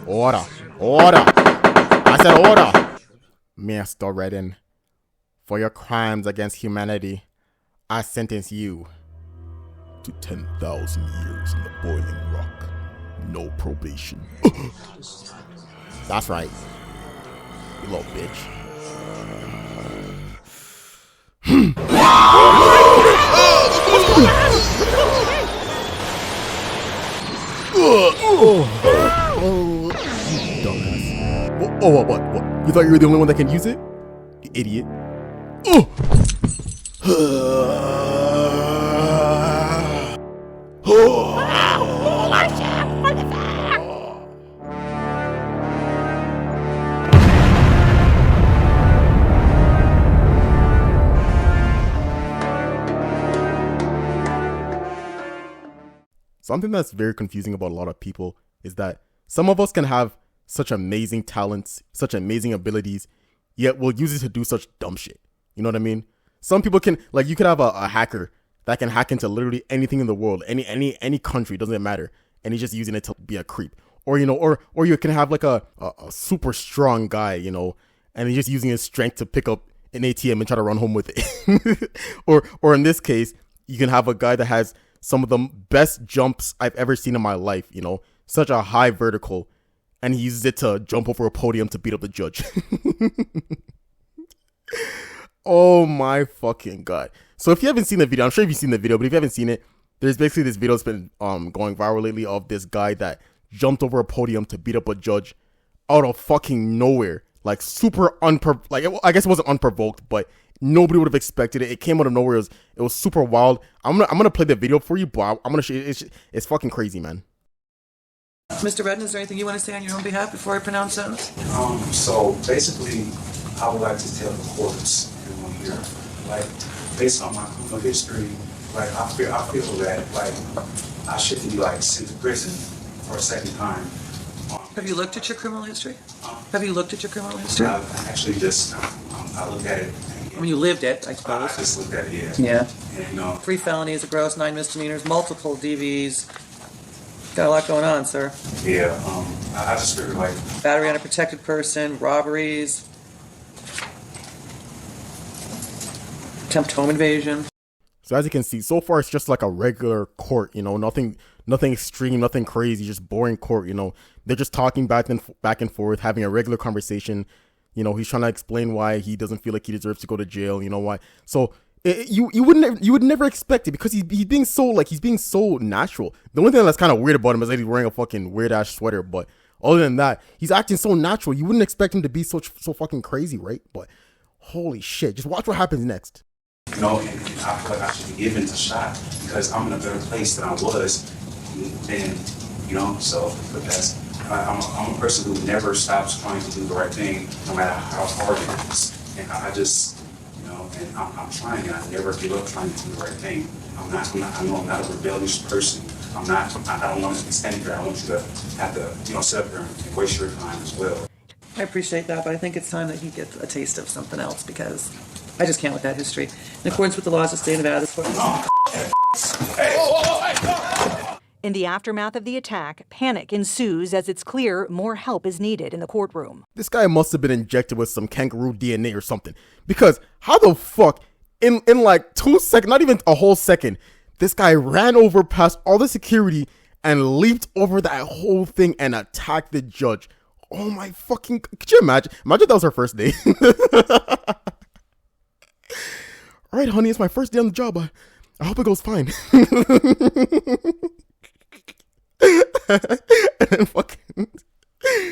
Order. Order. I said order. Mr. Redden, for your crimes against humanity, I sentence you to 10,000 years in the boiling rock. No probation. That's right. You little bitch. You dumbass. What? You thought you were the only one that can use it? You idiot. Something that's very confusing about a lot of people is that some of us can have such amazing talents, such amazing abilities, yet we'll use it to do such dumb shit. You know what I mean? Some people can, like, you could have a hacker that can hack into literally anything in the world, any country, doesn't matter, and he's just using it to be a creep. Or, you know, or you can have like a super strong guy, you know, and he's just using his strength to pick up an ATM and try to run home with it. or in this case, you can have a guy that has some of the best jumps I've ever seen in my life, you know, such a high vertical, and he uses it to jump over a podium to beat up the judge. Oh my fucking god. So if you haven't seen the video, I'm sure you've seen the video, but if you haven't seen it, there's basically this video that's been going viral lately of this guy that jumped over a podium to beat up a judge out of fucking nowhere. Like super I guess it wasn't unprovoked, but nobody would have expected it. It came out of nowhere. It was super wild. I'm gonna play the video for you, but I'm gonna show you. It's fucking crazy, man. Mr. Redden, is there anything you want to say on your own behalf before I pronounce sentence? So basically, I would like to tell the courts everyone here, like, based on my criminal history, like, I feel that, like, I shouldn't be, like, sent to prison for a second time. Have you looked at your criminal history? I actually just, I looked at it. I mean, you lived it, I suppose. I just looked at it, Yeah. And, you know, 3 felonies, a gross, 9 misdemeanors, multiple DVs. Got a lot going on, sir. yeah, I just figured, like, Battery on a protected person, robberies, attempt home invasion. So as you can see, so far it's just like a regular court, you know, nothing extreme, nothing crazy, just boring court, you know. They're just talking back and forth, having a regular conversation. You know, he's trying to explain why he doesn't feel like he deserves to go to jail, you know why. So you would never expect it because he's being so natural. The only thing that's kind of weird about him is that he's wearing a fucking weird ass sweater, but other than that, he's acting so natural. You wouldn't expect him to be so fucking crazy, right? But holy shit, just watch what happens next. you know, and I feel like I should be given a shot because I'm in a better place than I was then, you know, so, but that's, I'm a person who never stops trying to do the right thing, no matter how hard it is. And I just, you know, and I'm trying, and I never give up trying to do the right thing. I know I'm not a rebellious person. I don't want to be standing here. I want you to have to, you know, sit up here and waste your time as well. I appreciate that, but I think it's time that he gets a taste of something else because I just can't with that history. In accordance with the laws of the state of Nevada, this court... In the aftermath of the attack, panic ensues as it's clear more help is needed in the courtroom. This guy must have been injected with some kangaroo DNA or something. Because how the fuck, in like 2 seconds, not even a whole second, this guy ran over past all the security and leaped over that whole thing and attacked the judge. Oh my fucking, could you imagine? Imagine that was her first day. All right, honey, it's my first day on the job. I hope it goes fine. And then fucking,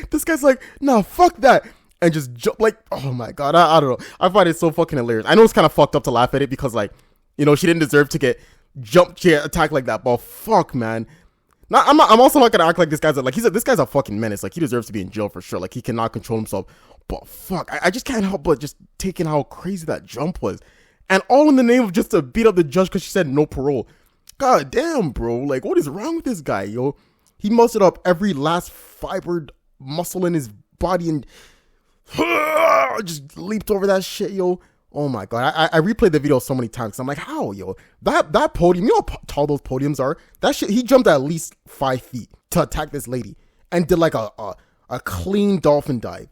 this guy's like, nah, fuck that. And just jump, like, oh my god, I don't know. I find it so fucking hilarious. I know it's kind of fucked up to laugh at it because, like, you know, she didn't deserve to get attacked like that. But fuck, man. I'm also not gonna act like this guy's this guy's a fucking menace. Like, he deserves to be in jail for sure. Like, he cannot control himself. But fuck, I just can't help but just taking how crazy that jump was. And all in the name of just to beat up the judge because she said no parole. God damn, bro. Like, what is wrong with this guy, yo? He mustered up every last fibered muscle in his body and just leaped over that shit, yo. Oh my god. I replayed the video so many times because I'm like, how, yo? That podium, you know how tall those podiums are? That shit, he jumped at least 5 feet to attack this lady. and did like a clean dolphin dive.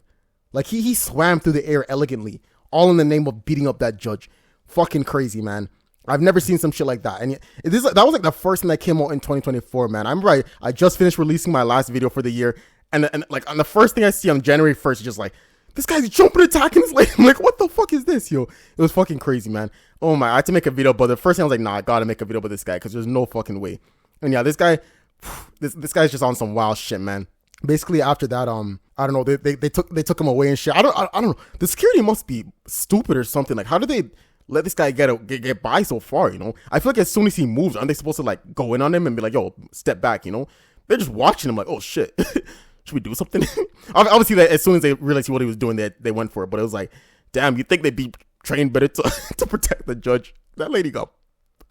Like he swam through the air elegantly, all in the name of beating up that judge. Fucking crazy, man. I've never seen some shit like that. And that was like the first thing that came out in 2024, man. I'm right. I just finished releasing my last video for the year, and like on the first thing I see on January 1st, just like, this guy's jumping, attacking his lady. I'm like, what the fuck is this, yo? It was fucking crazy, man. Oh my, I had to make a video, but the first thing I was like, nah, I gotta make a video about this guy, because there's no fucking way. And yeah, this guy, this guy's just on some wild shit, man. Basically, after that, I don't know, they took him away and shit. I don't know. The security must be stupid or something. Like, how did they let this guy get by so far, you know? I feel like as soon as he moves, aren't they supposed to like go in on him and be like, yo, step back, you know? They're just watching him like, oh shit. Should we do something? Obviously, as soon as they realized what he was doing, they went for it. But it was like, damn, you think they'd be trained better to protect the judge? That lady got.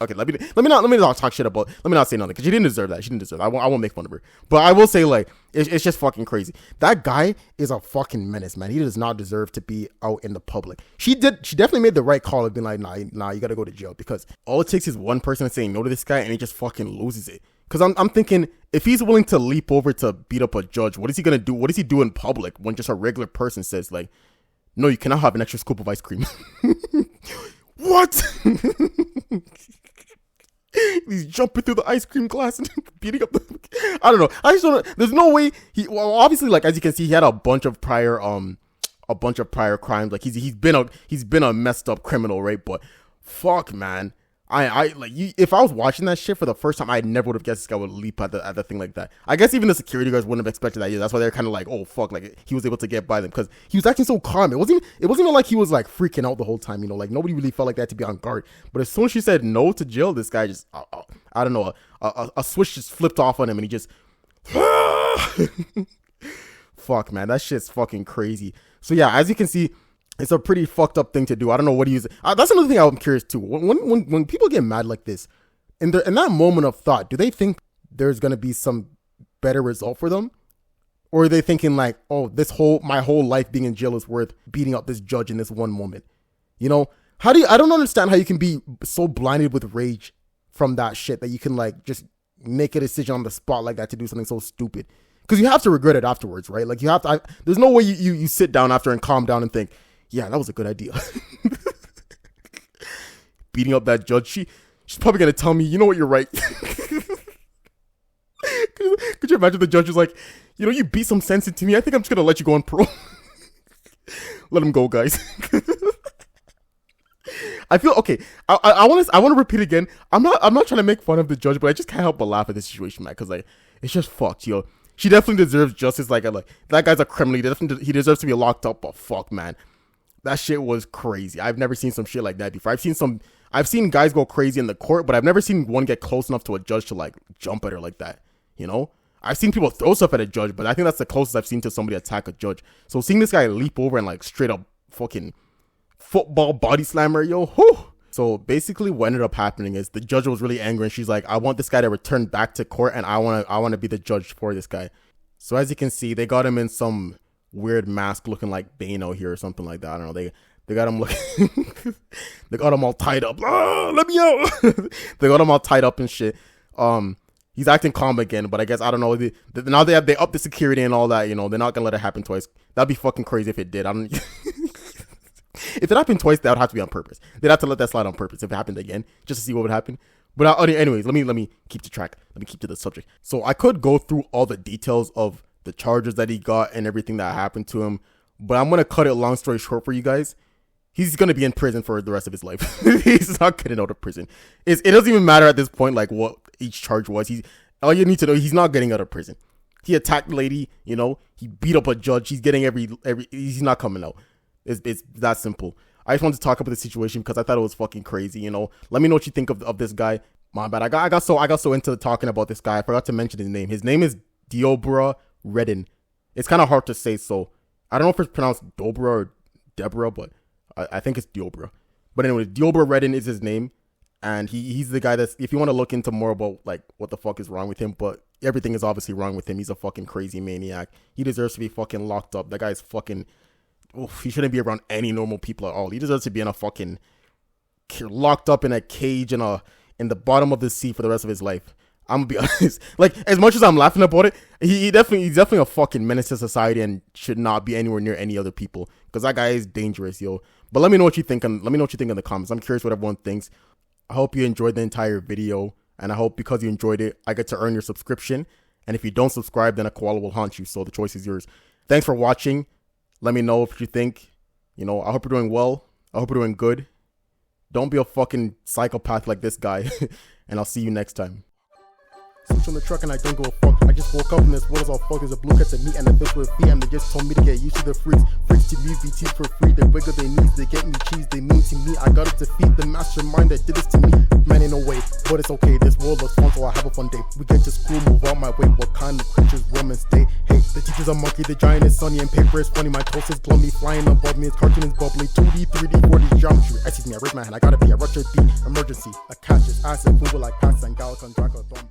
Okay, let me not talk shit about. Let me not say nothing, because she didn't deserve that. She didn't deserve that. I won't make fun of her. But I will say, like, it's just fucking crazy. That guy is a fucking menace, man. He does not deserve to be out in the public. She definitely made the right call of being like, nah, you gotta go to jail, because all it takes is one person saying no to this guy, and he just fucking loses it. Because I'm thinking, if he's willing to leap over to beat up a judge, what is he going to do? What does he do in public when just a regular person says, like, no, you cannot have an extra scoop of ice cream? What? He's jumping through the ice cream glass and beating up the... I don't know. I just don't know. There's no way well, obviously, like, as you can see, he had a bunch of prior crimes. Like, he's been a messed up criminal, right? But fuck, man. If I was watching that shit for the first time, I never would have guessed this guy would leap at the thing like that. I guess even the security guards wouldn't have expected that either. That's why they're kind of like, oh fuck, like he was able to get by them, because he was acting so calm. It wasn't even like he was like freaking out the whole time, you know, like nobody really felt like that to be on guard. But as soon as she said no to jail, this guy just, I don't know, a switch just flipped off on him, and he just, fuck, man, that shit's fucking crazy. So yeah, as you can see, it's a pretty fucked up thing to do. I don't know what he is. That's another thing I'm curious too. When people get mad like this, in that moment of thought, do they think there's gonna be some better result for them, or are they thinking like, oh, my whole life being in jail is worth beating up this judge in this one moment? You know, I don't understand how you can be so blinded with rage from that shit that you can like just make a decision on the spot like that to do something so stupid, because you have to regret it afterwards, right? Like you have to. There's no way you sit down after and calm down and think, yeah, that was a good idea. Beating up that judge, she's probably gonna tell me, you know what, you're right. Could you imagine the judge was like, you know, you beat some sense into me. I think I'm just gonna let you go on parole. Let him go, guys. I feel okay. I want to repeat again. I'm not trying to make fun of the judge, but I just can't help but laugh at this situation, man, because like it's just fucked, yo. She definitely deserves justice. Like that guy's a criminal. He deserves to be locked up. But fuck, man. That shit was crazy. I've never seen some shit like that before. I've seen guys go crazy in the court, but I've never seen one get close enough to a judge to like jump at her like that. You know, I've seen people throw stuff at a judge, but I think that's the closest I've seen to somebody attack a judge. So seeing this guy leap over and like straight up fucking football body slammer, yo, whew. So basically what ended up happening is the judge was really angry, and she's like, I want this guy to return back to court, and I want to be the judge for this guy. So as you can see, they got him in some weird mask looking like Bane out here or something like that. I don't know. They got him looking they got him all tied up. Let me out. They got him all tied up and shit. He's acting calm again, but I guess, I don't know, now they up the security and all that, you know. They're not gonna let it happen twice. That'd be fucking crazy if it did. If it happened twice, that would have to be on purpose. They'd have to let that slide on purpose if it happened again, just to see what would happen. But anyways, let me keep to track. Let me keep to the subject. So I could go through all the details of the charges that he got and everything that happened to him, but I'm gonna cut it long story short for you guys. He's gonna be in prison for the rest of his life. He's not getting out of prison. It doesn't even matter at this point like what each charge was. All you need to know, he's not getting out of prison. He attacked the lady, you know. He beat up a judge. He's getting every. He's not coming out. It's that simple. I just wanted to talk about the situation because I thought it was fucking crazy. You know, let me know what you think of this guy. My bad. I got so into talking about this guy, I forgot to mention his name. His name is Deborah Redden. It's kind of hard to say, so I don't know if it's pronounced Dobra or Deborah, but I think it's Deborah. But anyway, Deborah Redden is his name, and he's the guy that's, if you want to look into more about like what the fuck is wrong with him, but everything is obviously wrong with him. He's a fucking crazy maniac. He deserves to be fucking locked up. That guy's fucking. He shouldn't be around any normal people at all. He deserves to be in a fucking locked up in a cage in the bottom of the sea for the rest of his life. I'm gonna be honest. Like, as much as I'm laughing about it, he's definitely a fucking menace to society and should not be anywhere near any other people. Because that guy is dangerous, yo. But let me know what you think. Let me know what you think in the comments. I'm curious what everyone thinks. I hope you enjoyed the entire video, and I hope because you enjoyed it, I get to earn your subscription. And if you don't subscribe, then a koala will haunt you. So the choice is yours. Thanks for watching. Let me know what you think. You know, I hope you're doing well. I hope you're doing good. Don't be a fucking psychopath like this guy. And I'll see you next time. Switch on the truck and I don't go a fuck. I just woke up in this world is all fuck. There's a blue cat to meet and a fish with a fee. And they just told me to get used to the freaks. Freaks to leave BTs for free. They wiggle their knees, they get me cheese, they mean to me. I gotta defeat the mastermind that did this to me. Man, ain't no way, but it's okay. This world looks fun, so I have a fun day. We get to school, move out my way. What kind of creatures roam and stay? Hey, the teacher's a monkey, the giant is sunny, and paper is funny. My toast is plummy, flying above me. His cartoon is bubbly. 2D, 3D, 4D geometry. Excuse me, I raise my hand. I gotta be a Russia B emergency. A catch is acid, food like pasta and Galacon Dracula, Thorn